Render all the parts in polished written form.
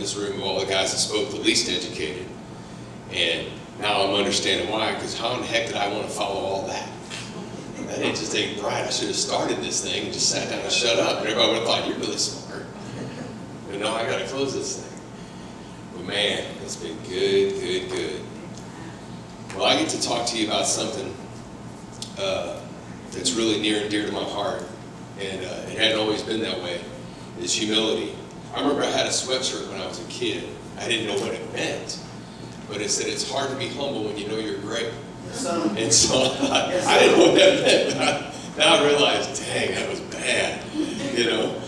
this room of all the guys that spoke the least educated. And now I'm understanding why, because how in the heck did I want to follow all that? That just ain't right. I should have started this thing and just sat down and shut up. And everybody would have thought, you're really smart. But no, I got to close this thing. But man, it's been good, good, good. Well, I get to talk to you about something that's really near and dear to my heart. And it hadn't always been that way. Is humility. I remember I had a sweatshirt when I was a kid. I didn't know what it meant. But it said, it's hard to be humble when you know you're great. And so I thought, I didn't know what that meant, but now I realized, dang, that was bad. You know,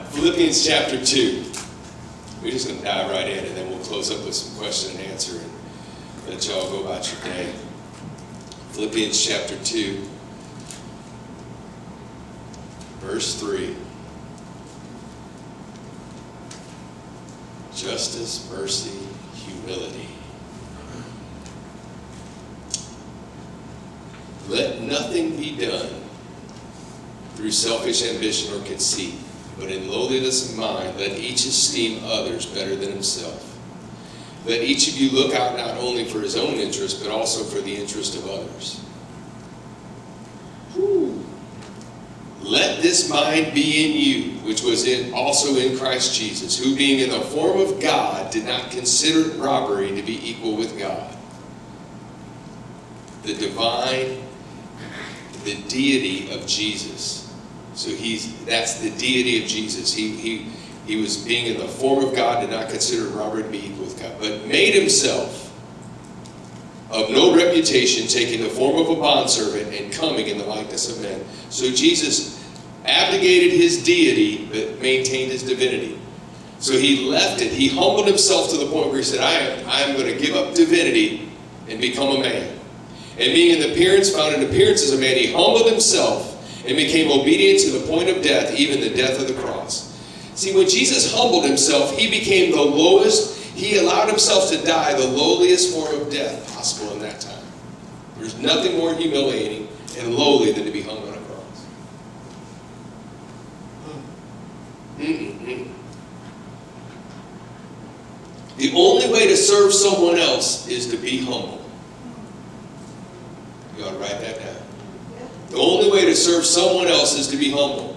Philippians chapter 2. We're just going to dive right in, and then we'll close up with some question and answer and let y'all go about your day. Philippians chapter 2, verse 3. Justice, mercy, humility. Let nothing be done through selfish ambition or conceit, but in lowliness of mind, let each esteem others better than himself. Let each of you look out not only for his own interest, but also for the interest of others. Whew. Let this mind be in you, which was also in Christ Jesus, who being in the form of God, did not consider robbery to be equal with God. The deity of Jesus. So that's the deity of Jesus. He was being in the form of God, did not consider robbery to be equal with God, but made himself of no reputation, taking the form of a bondservant and coming in the likeness of men. So Jesus abdicated his deity, but maintained his divinity. So he left it. He humbled himself to the point where he said, I am going to give up divinity and become a man. And being in appearance, found in appearance as a man, he humbled himself and became obedient to the point of death, even the death of the cross. See, when Jesus humbled himself, he became the lowest. He allowed himself to die the lowliest form of death possible in that time. There's nothing more humiliating and lowly than to be hung on a cross. The only way to serve someone else is to be humble. You ought to write that down. The only way to serve someone else is to be humble.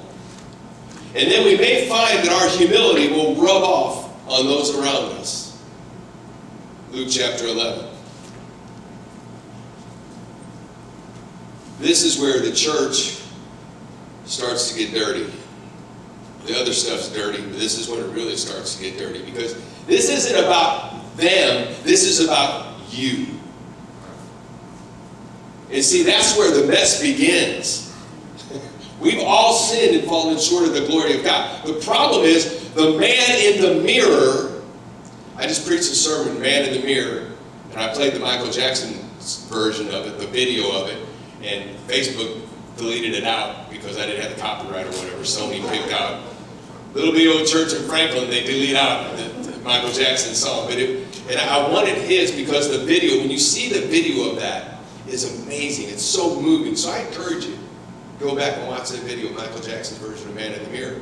And then we may find that our humility will rub off on those around us. Luke chapter 11. This is where the church starts to get dirty. The other stuff's dirty, but this is when it really starts to get dirty. Because this isn't about them, this is about you. And see, that's where the mess begins. We've all sinned and fallen short of the glory of God. The problem is, the man in the mirror, I just preached a sermon, Man in the Mirror, and I played the Michael Jackson version of it, the video of it, and Facebook deleted it out because I didn't have the copyright or whatever. Sony picked out Little Bitty Old Church in Franklin, they delete out the Michael Jackson song. And I wanted his because the video, when you see the video of that, is amazing. It's so moving. So I encourage you, go back and watch that video of Michael Jackson's version of Man in the Mirror.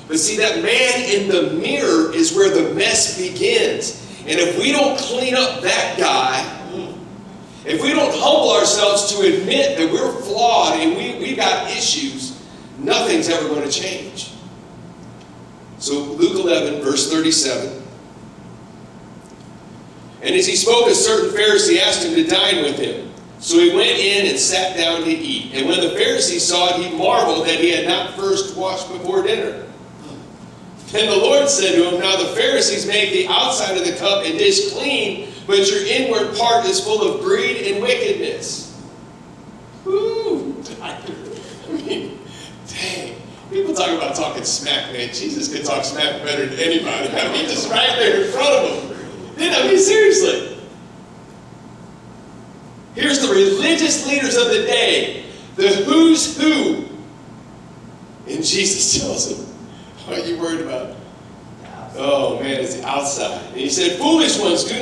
But see, that man in the mirror is where the mess begins. And if we don't clean up that guy, if we don't humble ourselves to admit that we're flawed and we've got issues, nothing's ever going to change. So Luke 11, verse 37. And as he spoke, a certain Pharisee asked him to dine with him. So he went in and sat down to eat. And when the Pharisee saw it, he marveled that he had not first washed before dinner. And the Lord said to him, now the Pharisees make the outside of the cup and dish clean, but your inward part is full of greed and wickedness. Woo! I mean, dang. People talk about talking smack, man. Jesus could talk smack better than anybody. I mean, just right there in front of him. I mean, seriously. Here's the religious leaders of the day, the who's who. And Jesus tells them, what are you worried about? Oh man, it's the outside. And he said, foolish ones, did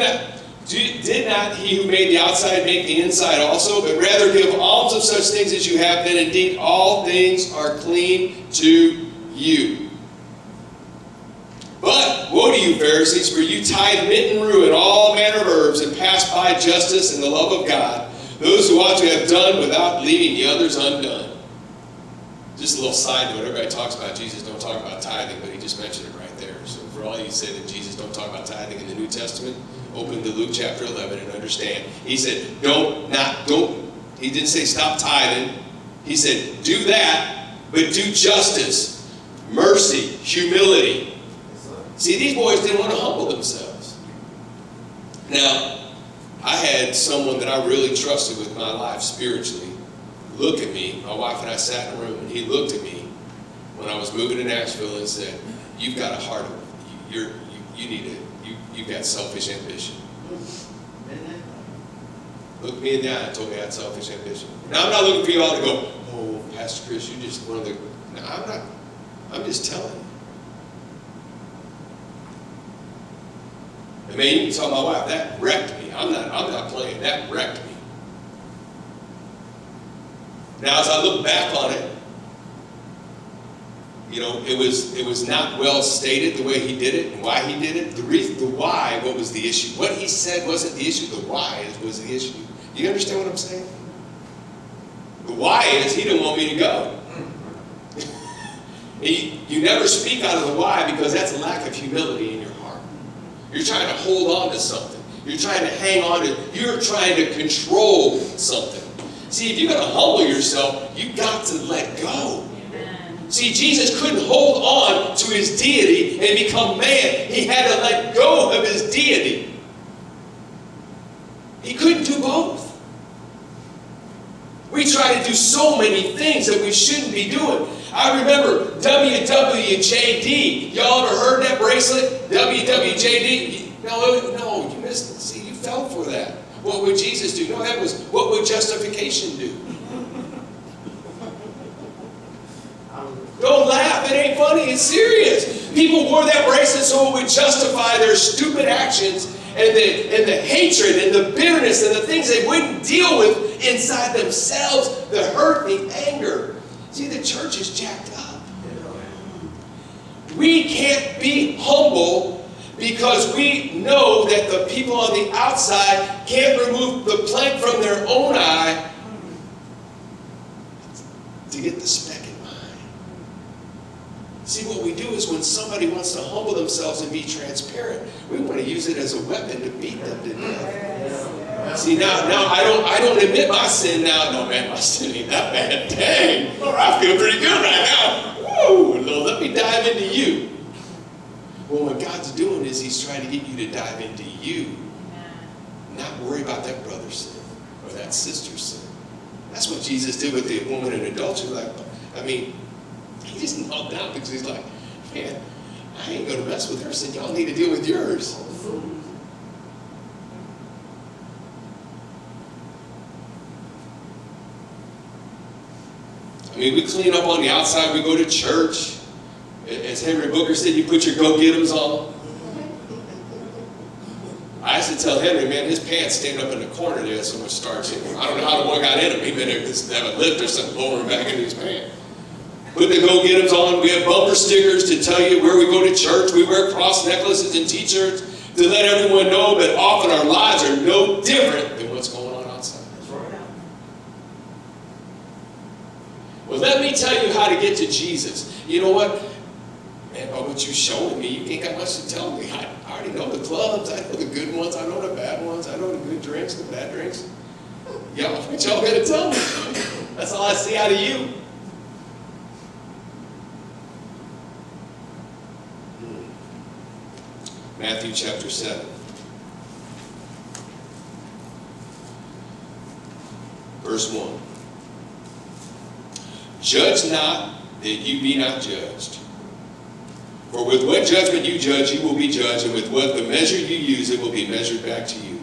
not he who made the outside make the inside also, but rather give alms of such things as you have, then indeed all things are clean to you. But woe to you, Pharisees, for you tithe mint and rue and all manner of herbs, and pass by justice and the love of God, those who ought to have done without leaving the others undone. Just a little side note, everybody talks about Jesus don't talk about tithing, but he just mentioned it right there. So for all you say that Jesus don't talk about tithing in the New Testament, open to Luke chapter 11 and understand. He said, don't. He didn't say stop tithing. He said, do that, but do justice, mercy, humility. See, these boys didn't want to humble themselves. Now, I had someone that I really trusted with my life spiritually look at me. My wife and I sat in a room, and he looked at me when I was moving to Nashville and said, you've got a heart of, you've got selfish ambition. Looked me in the eye and told me I had selfish ambition. Now, I'm not looking for you all to go, oh, Pastor Chris, you're just one of the... No, I'm not. I'm just telling you. I mean, you can tell my wife, that wrecked me. I'm not playing. That wrecked me. Now, as I look back on it, you know, it was not well stated the way he did it and why he did it. The why, what was the issue? What he said wasn't the issue. The why was the issue. You understand what I'm saying? The why is he didn't want me to go. You never speak out of the why because that's a lack of humility in your heart. You're trying to hold on to something. You're trying to hang on to, you're trying to control something. See, if you're going to humble yourself, you've got to let go. See, Jesus couldn't hold on to his deity and become man. He had to let go of his deity. He couldn't do both. We try to do so many things that we shouldn't be doing. I remember WWJD. Y'all ever heard that bracelet? WWJD? No, you missed it. See, you fell for that. What would Jesus do? No, that was, what would justification do? Don't laugh, it ain't funny, it's serious. People wore that bracelet so it would justify their stupid actions and the hatred and the bitterness and the things they wouldn't deal with inside themselves, the hurt, the anger. See, the church is jacked up. We can't be humble because we know that the people on the outside can't remove the plank from their own eye to get the speck in mine. See, what we do is when somebody wants to humble themselves and be transparent, we want to use it as a weapon to beat them to death. See, now I don't admit my sin now. No, man, my sin ain't that bad. Dang, I feel pretty good right now. Woo, let me dive into you. Well, what God's doing is he's trying to get you to dive into you. Not worry about that brother's sin or that sister's sin. That's what Jesus did with the woman in adultery. He just knelt down because he's like, man, I ain't going to mess with her sin. Y'all need to deal with yours. We clean up on the outside. We go to church. As Henry Booker said, you put your go-get-ems on. I used to tell Henry, man, his pants stand up in the corner there, so much starch in him. I don't know how the boy got in him. He better have a lift or something blowing him back into his pants. Put the go-get-ems on. We have bumper stickers to tell you where we go to church. We wear cross necklaces and t-shirts to let everyone know that often our lives are no different than what's going on outside. That's right. Well, let me tell you how to get to Jesus. You know what? Man, by what you're showing me, you ain't got much to tell me. I already know the clubs. I know the good ones. I know the bad ones. I know the good drinks, the bad drinks. Y'all, what y'all got to tell me? That's all I see out of you. Matthew chapter 7. Verse 1. Judge not that you be not judged. For with what judgment you judge, you will be judged, and with what the measure you use, it will be measured back to you.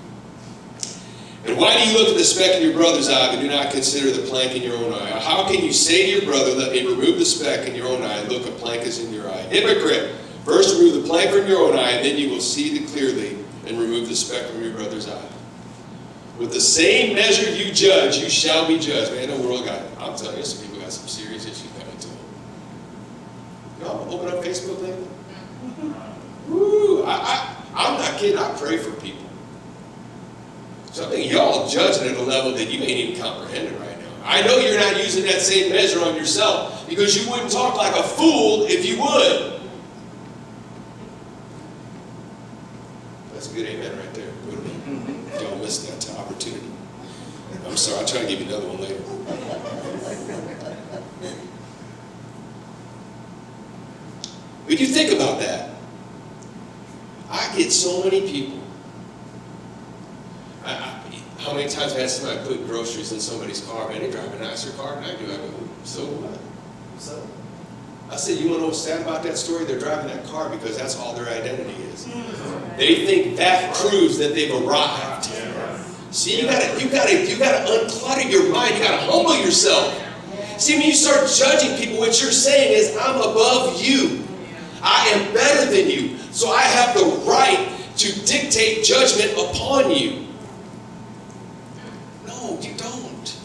And why do you look at the speck in your brother's eye, but do not consider the plank in your own eye? How can you say to your brother, let me remove the speck in your own eye, and look, a plank is in your eye? Hypocrite! First remove the plank from your own eye, and then you will see it clearly, and remove the speck from your brother's eye. With the same measure you judge, you shall be judged. Man, the world I'm telling you, some people got some serious issues coming to them. Y'all open up Facebook lately? Woo, I'm not kidding. I pray for people. So I think y'all judging at a level that you ain't even comprehending right now. I know you're not using that same measure on yourself because you wouldn't talk like a fool if you would. That's a good amen right there. Y'all missed that opportunity. I'm sorry, I'll try to give you another one later. But you think about that. I get so many people. How many times have I had somebody put groceries in somebody's car? Man, they drive a nicer car than I do. I go, so what? So? I said, you want to know what's sad about that story? They're driving that car because that's all their identity is. They think that proves that they've arrived. See, you gotta unclutter your mind. You gotta humble yourself. See, when you start judging people, what you're saying is, I'm above you. I am better than you. So I have the right to dictate judgment upon you. No, you don't.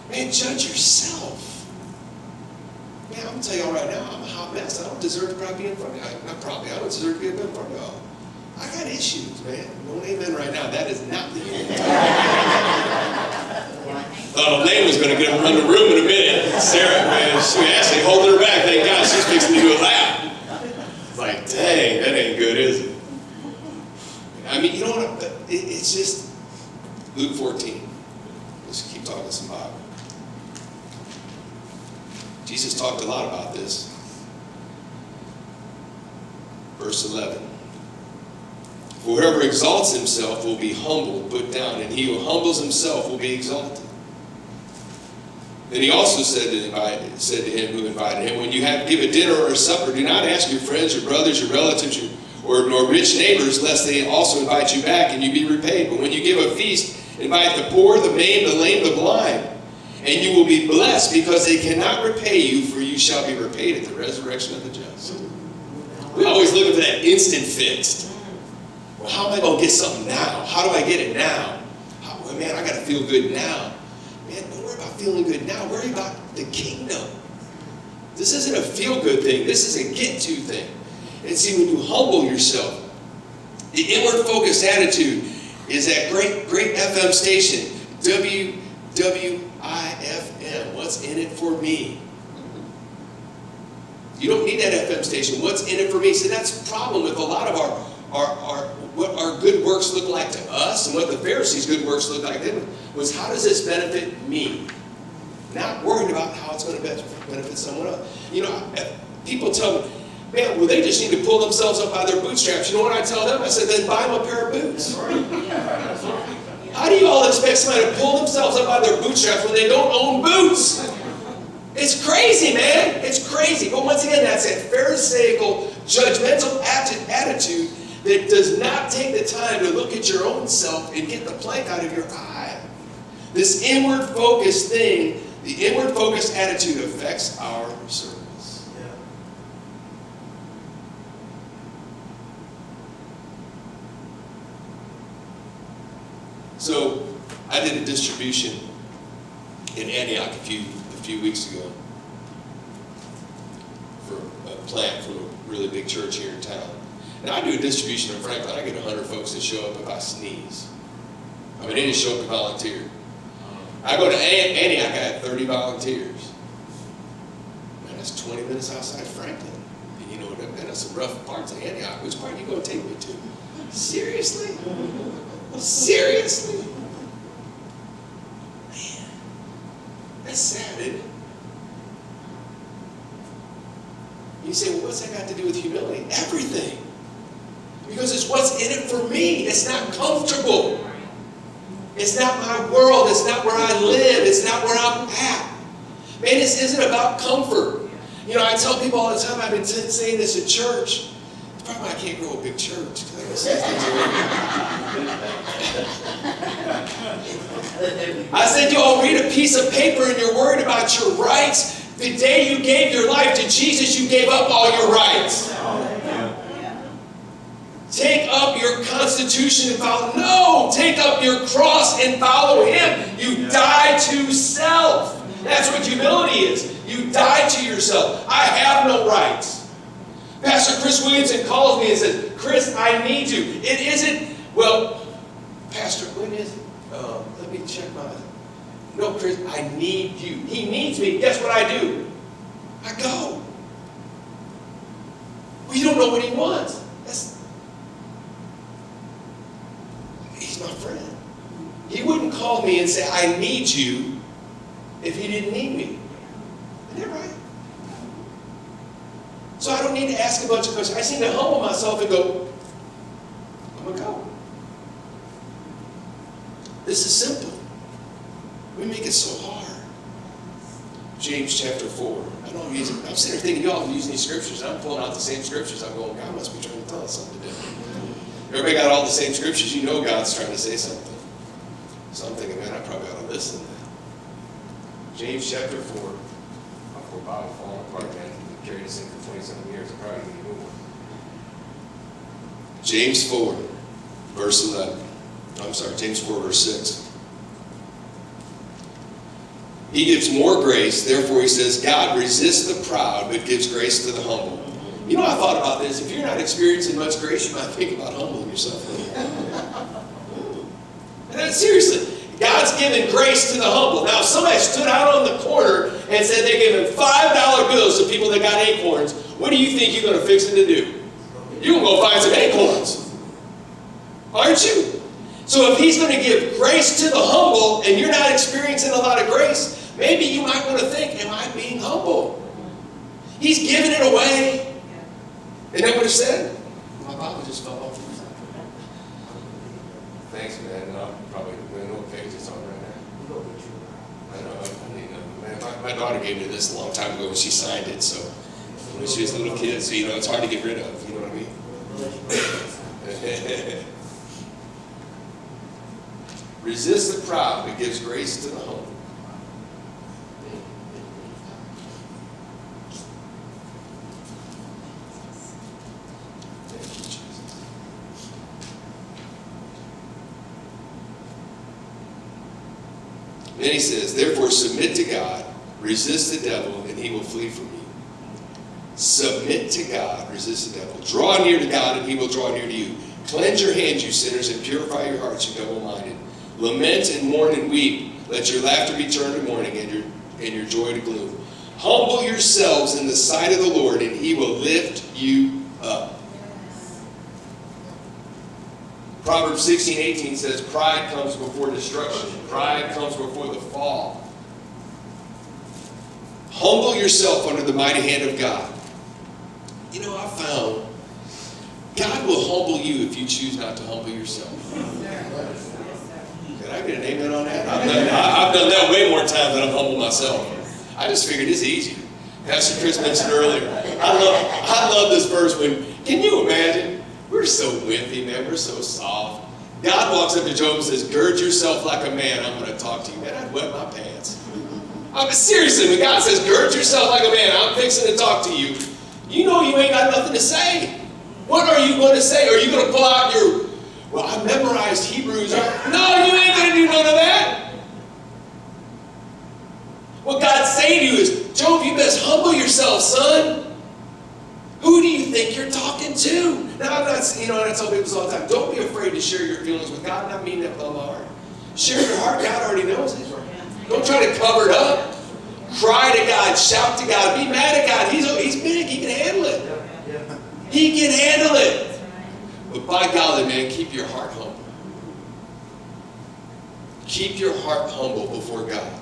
Man, judge yourself. Man, I'm going to tell y'all right now, I'm a hot mess. I don't deserve to probably be in front of y'all. Not probably, I don't deserve to be in front of y'all. I got issues, man. No amen right now. That is not the end. Thought Elaine was going to get run the room in a minute. Sarah, man, she was actually holding her back. Thank God she's fixing to do a lap. It's like, dang, that ain't good, is it? I mean, you know what? It's just Luke 14. Let's keep talking some Bible. Jesus talked a lot about this. Verse 11. Whoever exalts himself will be humbled, put down, and he who humbles himself will be exalted. Then he also said to him who invited him, when you give a dinner or a supper, do not ask your friends, your brothers, your relatives, nor rich neighbors, lest they also invite you back and you be repaid. But when you give a feast, invite the poor, the maimed, the lame, the blind, and you will be blessed because they cannot repay you, for you shall be repaid at the resurrection of the just. We're always looking for that instant fix. Well, how am I going to get something now? How do I get it now? Well, man, I got to feel good now. Man, don't worry about feeling good now. Worry about the kingdom. This isn't a feel-good thing. This is a get-to thing. And see, when you humble yourself, the inward-focused attitude is that great FM station, WWIFM. What's in it for me? You don't need that FM station. What's in it for me? See, that's the problem with a lot of what our good works look like to us and what the Pharisees' good works look like to them was, how does this benefit me? Not worrying about how it's going to benefit someone else. You know, people tell me, man, well, they just need to pull themselves up by their bootstraps. You know what I tell them? I said, then buy them a pair of boots. How do you all expect somebody to pull themselves up by their bootstraps when they don't own boots? It's crazy, man. It's crazy. But once again, that's that Pharisaical, judgmental attitude that does not take the time to look at your own self and get the plank out of your eye. This inward focused thing, the inward focused attitude affects our service. Yeah. So I did a distribution in Antioch a few weeks ago for a plant from a really big church here in town. Now, I do a distribution in Franklin. I get 100 folks that show up if I sneeze. I mean, they just show up to volunteer. I go to Antioch, I had 30 volunteers. Man, that's 20 minutes outside Franklin. And you know, that's some rough parts of Antioch. Which part are you going to take me to? Seriously? Seriously? Man, that's sad, isn't it? You say, well, what's that got to do with humility? Everything. Because it's what's in it for me. It's not comfortable. It's not my world. It's not where I live. It's not where I'm at. Man, this isn't about comfort. You know, I tell people all the time, I've been saying this at church. It's probably why I can't grow a big church. I said, you all read a piece of paper and you're worried about your rights. The day you gave your life to Jesus, you gave up all your rights. Take up your constitution and follow. No, take up your cross and follow him. You die to self. That's what humility is. You die to yourself. I have no rights. Pastor Chris Williamson calls me and says, Chris, I need you. It isn't, well, Pastor, when is it? Let me check my, no, Chris, I need you. He needs me. Guess what I do? I go. Well, you don't know what he wants. He's my friend. He wouldn't call me and say, I need you, if he didn't need me. Isn't that right? So I don't need to ask a bunch of questions. I just need to humble myself and go, I'm going to go. This is simple. We make it so hard. James chapter 4. I'm sitting there thinking, y'all are using these scriptures. And I'm pulling out the same scriptures. I'm going, God must be trying to tell us something different. Everybody got all the same scriptures. You know God's trying to say something. So I'm thinking, man, I probably ought to listen to that. James chapter 4. My poor Bible falling apart, man. I've carried this thing for 27 years. I probably need to move on. James 4, verse 11. I'm sorry, James 4, verse 6. He gives more grace, therefore he says, God resists the proud, but gives grace to the humble. You know, I thought about this. If you're not experiencing much grace, you might think about humbling yourself. And seriously, God's giving grace to the humble. Now, if somebody stood out on the corner and said they're giving $5 bills to people that got acorns, what do you think you're going to fix them to do? You're going to go find some acorns. Aren't you? So if he's going to give grace to the humble and you're not experiencing a lot of grace, maybe you might want to think, am I being humble? He's giving it away. Isn't that what it said? My Bible just fell off. Thanks, man. No, probably know what page it's on right now. I know. Man, my daughter gave me this a long time ago when she signed it. So when she was a little kid, so it's hard to get rid of. You know what I mean? Resist the proud, but gives grace to the humble. Then he says, therefore submit to God, resist the devil, and he will flee from you. Submit to God, resist the devil. Draw near to God, and he will draw near to you. Cleanse your hands, you sinners, and purify your hearts, you double-minded. Lament and mourn and weep. Let your laughter be turned to mourning and your joy to gloom. Humble yourselves in the sight of the Lord, and he will lift you up. Proverbs 16:18 says, pride comes before destruction. Pride comes before the fall. Humble yourself under the mighty hand of God. You know, I found God will humble you if you choose not to humble yourself. Can I get an amen on that? I've done that way more times than I've humbled myself. I just figured it's easier. Pastor Chris mentioned earlier, I love this verse when, can you imagine? We're so wimpy, man. We're so soft. God walks up to Job and says, gird yourself like a man. I'm going to talk to you. Man, I'd wet my pants. Seriously, when God says, gird yourself like a man, I'm fixing to talk to you. You know you ain't got nothing to say. What are you going to say? Are you going to pull out your, well, I memorized Hebrews. No, you ain't going to do none of that. What God's saying to you is, Job, you best humble yourself, son. Who do you think you're talking to? Now, I'm not, I tell people all the time, don't be afraid to share your feelings with God. And I mean that with all my heart. Share your heart. God already knows it. Don't try to cover it up. Cry to God. Shout to God. Be mad at God. He's big. He can handle it. He can handle it. But by golly, man, keep your heart humble. Keep your heart humble before God.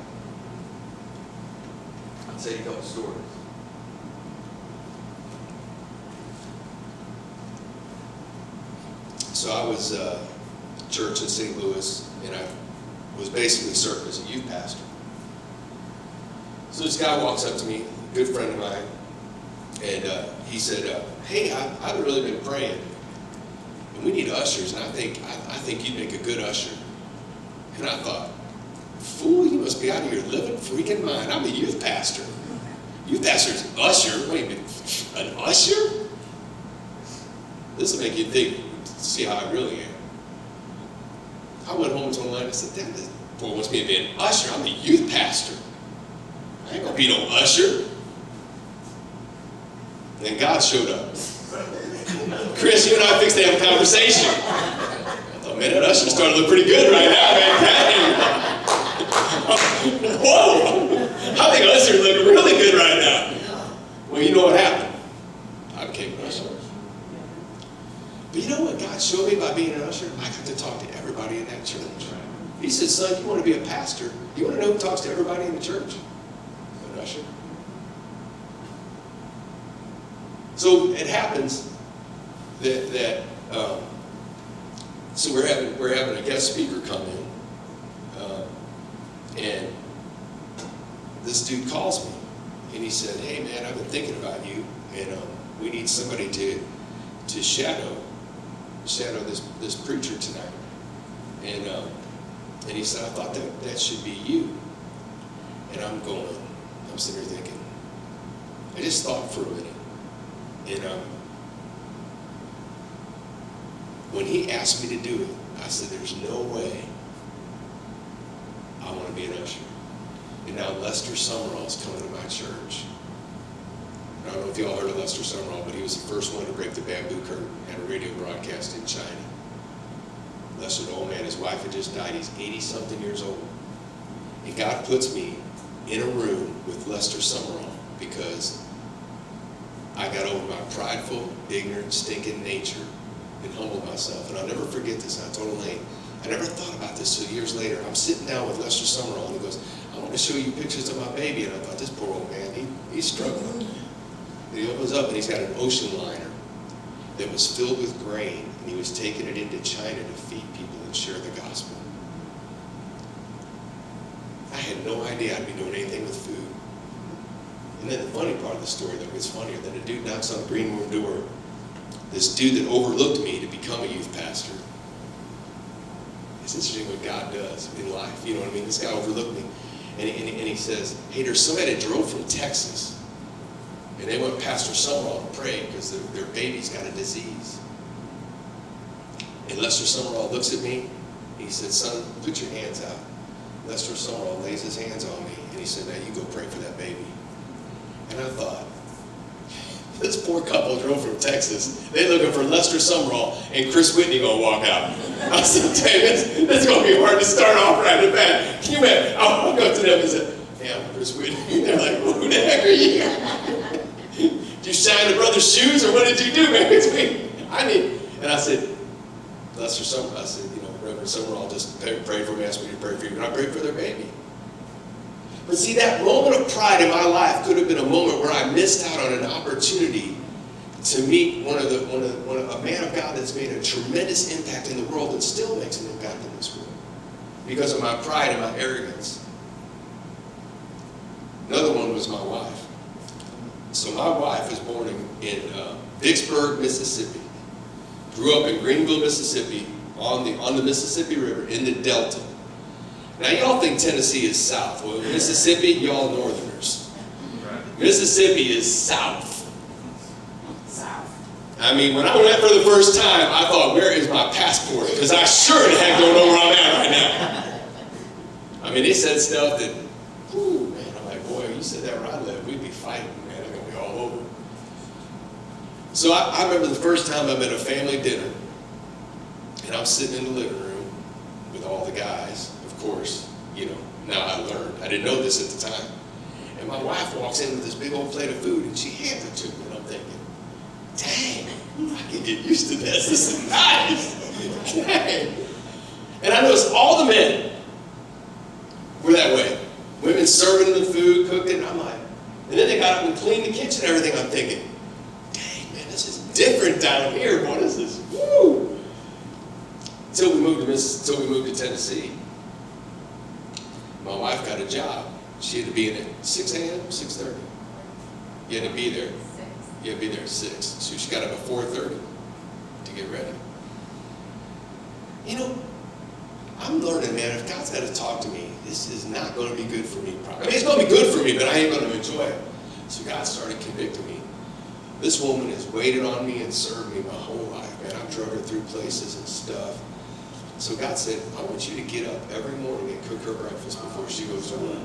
I'll tell you a couple stories. So I was church in St. Louis, and I was basically serving as a youth pastor. So this guy walks up to me, a good friend of mine, and he said, hey, I've really been praying, and we need ushers, and I think you'd make a good usher. And I thought, fool, you must be out of your living freaking mind. I'm a youth pastor. Youth pastor's an usher? Wait a minute, an usher? This will make you think, see how I really am. I went home and told my wife, I said, Dad, this boy wants me to be an usher. I'm a youth pastor. I ain't gonna be no usher. And God showed up. Chris, you and I fixed to have a conversation. I thought, man, that usher started to look pretty good right now, man. Whoa! I think usher looking really good right now. Well, you know what happened? I became an usher. But you know what God showed me by being an usher? I got to talk to everybody in that church. He said, son, you want to be a pastor? You want to know who talks to everybody in the church? An usher. So it happens that so we're having a guest speaker come in, and this dude calls me, and he said, hey man, I've been thinking about you, and we need somebody to shadow this preacher tonight, and he said, I thought that should be you. And I'm sitting there thinking, I just thought for a minute, and when he asked me to do it, I said, there's no way I want to be an usher. And now Lester Summerall's coming to my church. I don't know if y'all heard of Lester Summerall, but he was the first one to break the bamboo curtain at a radio broadcast in China. Lester, the old man, his wife had just died. He's 80-something years old. And God puts me in a room with Lester Summerall because I got over my prideful, ignorant, stinking nature and humbled myself. And I'll never forget this. I told Elaine, I never thought about this till years later. I'm sitting down with Lester Summerall, and he goes, I want to show you pictures of my baby. And I thought, this poor old man, he's struggling. And he opens up, and he's got an ocean liner that was filled with grain, and he was taking it into China to feed people and share the gospel. I had no idea I'd be doing anything with food. And then the funny part of the story that gets funnier, then a dude knocks on the green room door. This dude that overlooked me to become a youth pastor. It's interesting what God does in life. You know what I mean? This guy overlooked me. And he says, hey, there's somebody that drove from Texas. And they went Pastor Summerall to pray because their baby's got a disease. And Lester Summerall looks at me. He said, son, put your hands out. Lester Summerall lays his hands on me. And he said, now you go pray for that baby. And I thought, this poor couple drove from Texas. They're looking for Lester Summerall and Chris Whitney going to walk out. I said, David, it's going to be hard to start off right in the back. Can you imagine? I'll go to them and say, yeah, I'm Chris Whitney. They're like, well, who the heck are you? Did you shine the brother's shoes, or what did you do, man? It's me. And I said, Lester Summerall, I said, Reverend Summerall just prayed for me, asked me to pray for you, and I prayed for their baby. But see, that moment of pride in my life could have been a moment where I missed out on an opportunity to meet a man of God that's made a tremendous impact in the world and still makes an impact in this world because of my pride and my arrogance. Another one was my wife. So my wife was born in Vicksburg, Mississippi. Grew up in Greenville, Mississippi, on the Mississippi River in the Delta. Now, y'all think Tennessee is south. Well, Mississippi, y'all northerners. Mississippi is south. I mean, when I went for the first time, I thought, where is my passport? Because I sure the heck don't know where I'm at right now. I mean, they said stuff that, whew, man, I'm like, boy, you said that where I live, we'd be fighting, man. I'm going to be all over. So I remember the first time I'm at a family dinner, and I'm sitting in the living room with all the guys. Of course, now I learned. I didn't know this at the time. And my wife walks in with this big old plate of food, and she hands it to me, and I'm thinking, dang, I can get used to this. This is nice. Dang. And I noticed all the men were that way. Women serving the food, cooked it, and I'm like, and then they got up and cleaned the kitchen and everything. I'm thinking, dang, man, this is different down here. What is this? Woo! Until we moved to Tennessee. My wife got a job. She had to be in at 6 a.m., 6:30. You had to be there. You had to be there at 6. So she got up at 4:30 to get ready. I'm learning, man, if God's got to talk to me, this is not going to be good for me. I mean, it's going to be good for me, but I ain't going to enjoy it. So God started convicting me. This woman has waited on me and served me my whole life, man. I've drug her through places and stuff. So God said, I want you to get up every morning and cook her breakfast before she goes to work.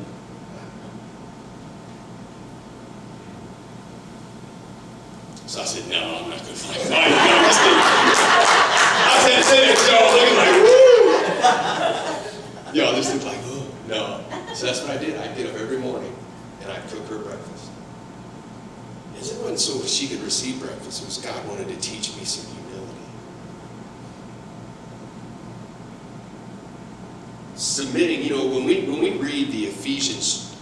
I was sitting there, y'all looking like, woo! Y'all just look like, oh, no. So that's what I did. I'd get up every morning and I'd cook her breakfast. And it wasn't so she could receive breakfast. It was God wanted to teach me some humility. Submitting, when we read the Ephesians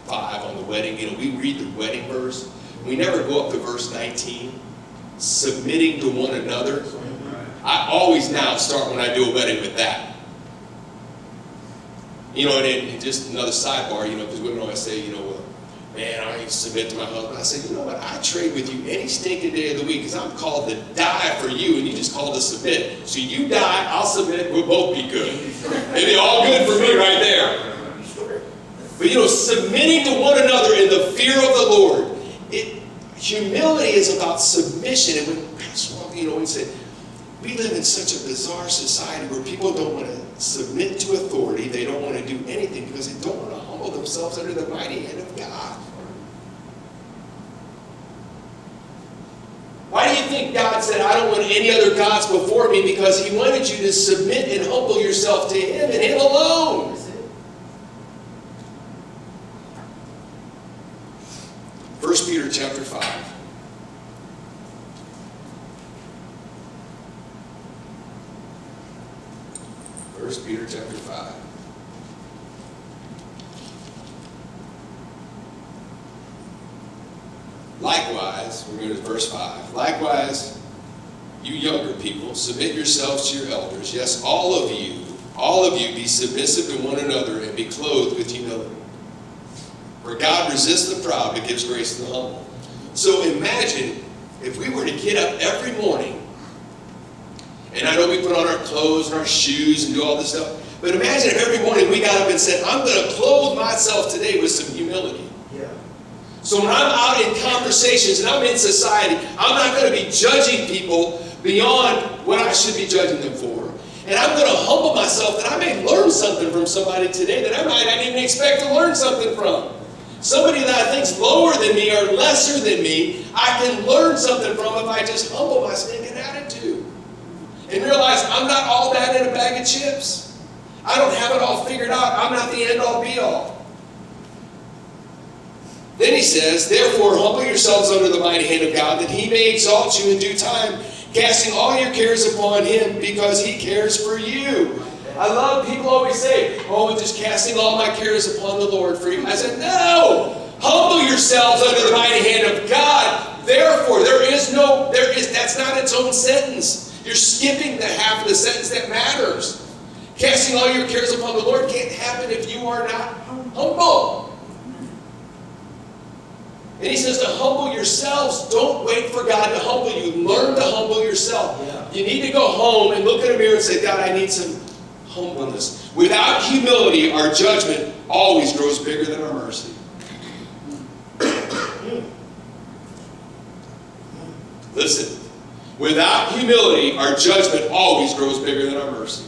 5 on the wedding, we read the wedding verse. We never go up to verse 19. Submitting to one another. I always now start when I do a wedding with that. And just another sidebar, because women always say, well, man, I ain't submit to my husband. I say, you know what? I trade with you any stinking day of the week because I'm called to die for you and you just called to submit. So you die, I'll submit, we'll both be good. It'll be all good for me right there. But submitting to one another in the fear of the Lord. Humility is about submission. And when Pastor Walker, he said, we live in such a bizarre society where people don't want to submit to authority. They don't want to do anything because they don't want to humble themselves under the mighty hand of God. Why do you think God said, I don't want any other gods before me? Because he wanted you to submit and humble yourself to him and him alone. 1 Peter chapter 5. 1 Peter chapter 5. Likewise, we're going to verse 5. Likewise, you younger people, submit yourselves to your elders. Yes, all of you be submissive to one another and be clothed with humility. For God resists the proud, but gives grace to the humble. So imagine if we were to get up every morning, and I know we put on our clothes and our shoes and do all this stuff, but imagine if every morning we got up and said, I'm going to clothe myself today with some humility. Yeah. So when I'm out in conversations and I'm in society, I'm not going to be judging people beyond what I should be judging them for. And I'm going to humble myself that I may learn something from somebody today that I might not even expect to learn something from. Somebody that I think's lower than me or lesser than me, I can learn something from if I just humble my stinking attitude. And realize I'm not all that in a bag of chips. I don't have it all figured out. I'm not the end-all be-all. Then he says, therefore humble yourselves under the mighty hand of God, that he may exalt you in due time, casting all your cares upon him, because he cares for you. I love, people always say, oh, I'm just casting all my cares upon the Lord for you. I said, no! Humble yourselves under the mighty hand of God. Therefore, that's not its own sentence. You're skipping the half of the sentence that matters. Casting all your cares upon the Lord can't happen if you are not humble. And he says to humble yourselves. Don't wait for God to humble you. Learn to humble yourself. Yeah. You need to go home and look in a mirror and say, God, I need some humbleness. Without humility, our judgment always grows bigger than our mercy. Listen. Without humility, our judgment always grows bigger than our mercy.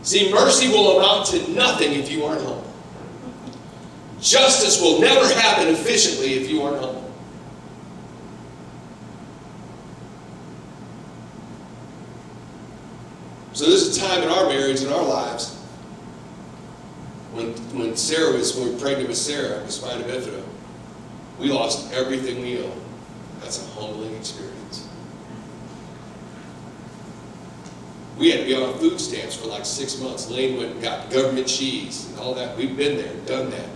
See, mercy will amount to nothing if you aren't humble. Justice will never happen efficiently if you aren't humble. So there's a time in our marriage, in our lives, when we were pregnant with Sarah with spina bifida, we lost everything we owned. That's a humbling experience. We had to be on food stamps for like 6 months. Lane went and got government cheese and all that. We've been there, done that.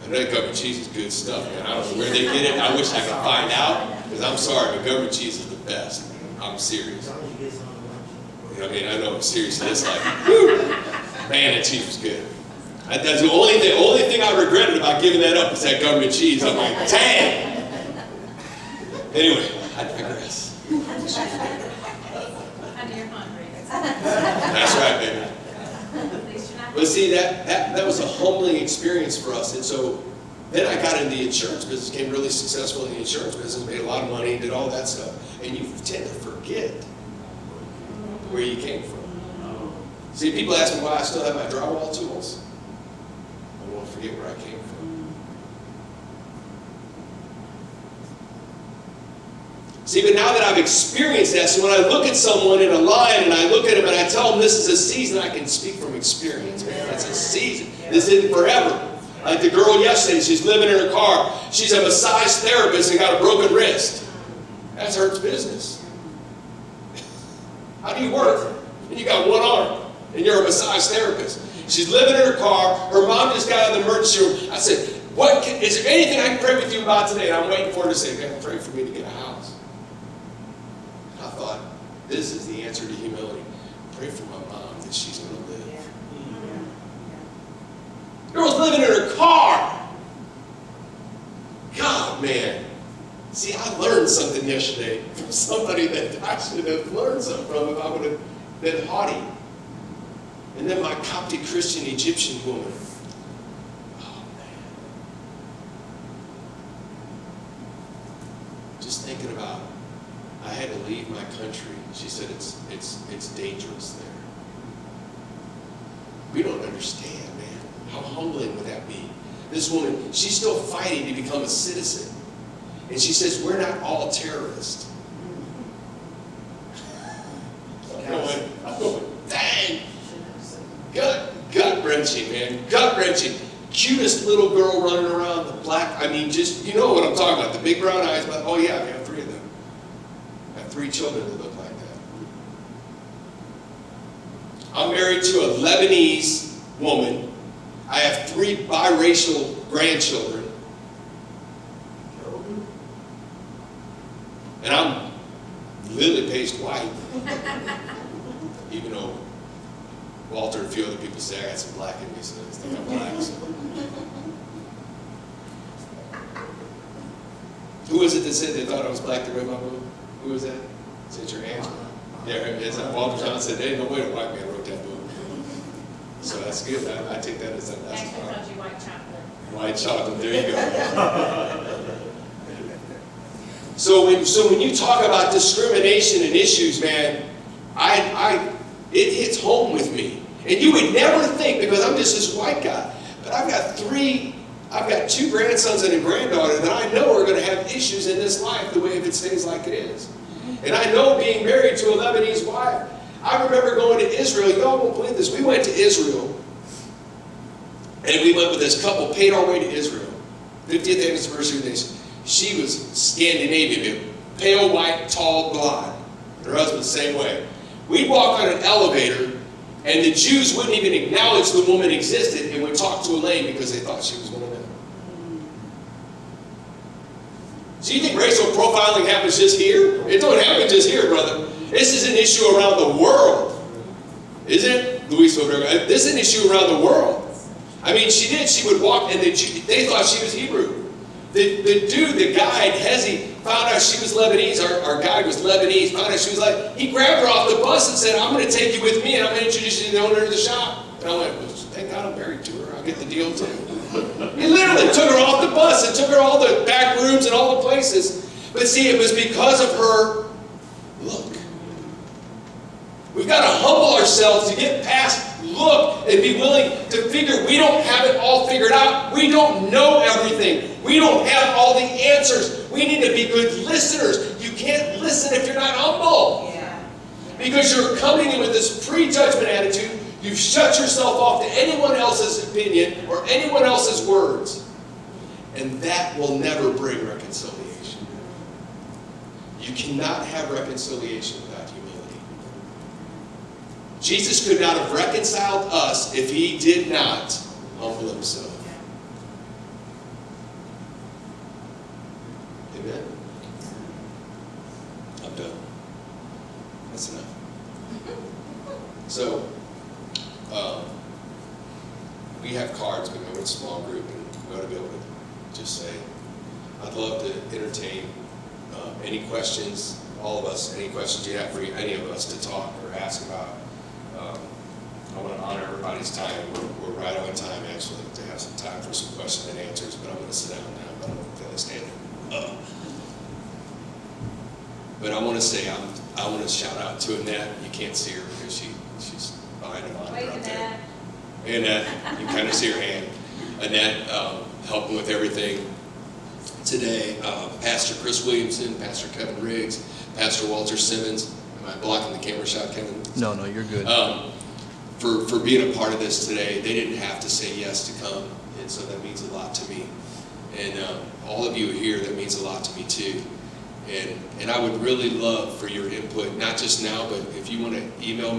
And that government cheese is good stuff, man. I don't know where they get it. I wish I could find out, because I'm sorry, but government cheese is the best. I'm serious. I mean, I know, seriously, it's like, whew, man, that cheese was good. That's the only thing I regretted about giving that up is that government cheese. I'm like, damn. Anyway, I digress. That's right, baby. But see, that was a humbling experience for us. And so then I got into the insurance business, became really successful in the insurance business, made a lot of money, did all that stuff. And you tend to forget where you came from. See, people ask me why I still have my drywall tools. I won't forget where I came from. See, but now that I've experienced that, so when I look at someone in a line and I look at them and I tell them this is a season, I can speak from experience, man. It's a season. This isn't forever. Like the girl yesterday, she's living in her car. She's a massage therapist and got a broken wrist. That's her business. How do you work when you got one arm and you're a massage therapist? She's living in her car. Her mom just got out of the emergency room. I said, is there anything I can pray with you about today? And I'm waiting for her to say, God, pray for me to get a house. And I thought, this is the answer to humility. Pray for my mom that she's going to live. Girl's living in her car. God, man. See, I learned something yesterday from somebody that I should have learned something from if I would have been haughty. And then my Coptic Christian Egyptian woman. Oh, man. Just thinking about, I had to leave my country. She said it's dangerous there. We don't understand, man. How humbling would that be? This woman, she's still fighting to become a citizen. And she says, we're not all terrorists. I'm going, dang. Gut wrenching, man. Gut wrenching. Cutest little girl running around, the black, I mean, just, you know what I'm talking about. The big brown eyes, but oh yeah, I have 3 of them. I have 3 children that look like that. I'm married to a Lebanese woman. I have 3 biracial grandchildren. And I'm lily-paced white. Even though Walter and a few other people say I got some black in me, so they think I'm black. So. Who was it that said they thought I was black to read my book? Who was that? Is it your aunt? Yeah, it's Walter John said, there ain't no way a white man wrote that book. So that's good. I take that as a white chocolate. White chocolate, there you go. So when you talk about discrimination and issues, man, it hits home with me. And you would never think, because I'm just this white guy, but I've got 2 grandsons and a granddaughter that I know are going to have issues in this life the way if it stays like it is. And I know being married to a Lebanese wife, I remember going to Israel. Y'all won't believe this. We went to Israel, and we went with this couple, paid our way to Israel. 50th anniversary day. She was Scandinavian, pale white, tall, blonde. Her husband the same way. We'd walk on an elevator, and the Jews wouldn't even acknowledge the woman existed and would talk to Elaine because they thought she was one of them. So you think racial profiling happens just here? It don't happen just here, brother. This is an issue around the world. Isn't it? Luis Rodriguez. This is an issue around the world. I mean, she would walk, and they thought she was Hebrew. The dude, the guide, Hezi, found out she was Lebanese. Our guide was Lebanese. Found out she was like, he grabbed her off the bus and said, I'm going to take you with me, and I'm going to introduce you to the owner of the shop. And I went, well, thank God I'm married to her. I'll get the deal too. He literally took her off the bus and took her all the back rooms and all the places. But see, it was because of her look. We've got to humble ourselves to get past look and be willing to figure we don't have it all figured out. We don't know everything. We don't have all the answers. We need to be good listeners. You can't listen if you're not humble. Yeah. Because you're coming in with this prejudgment attitude. You've shut yourself off to anyone else's opinion or anyone else's words. And that will never bring reconciliation. You cannot have reconciliation without humility. Jesus could not have reconciled us if he did not humble himself. Amen? I'm done. That's enough. So, we have cards, but we're a small group, and we ought to be able to just say, I'd love to entertain any questions, all of us, any questions you have for any of us to talk or ask about. I want to honor everybody's time. We're right on time, actually, to have some time for some questions and answers, but I'm going to sit down now. I don't feel like standing up. But I want to say, I want to shout out to Annette. You can't see her because she's behind a monitor up there. Annette, you kind of see her hand. Annette helping with everything. today. Pastor Chris Williamson, Pastor Kevin Riggs, Pastor Walter Simmons. Am I blocking the camera shot, Kevin? No, you're good. For being a part of this today. They didn't have to say yes to come, and so that means a lot to me. And all of you here, that means a lot to me too. And I would really love for your input, not just now, but if you want to email me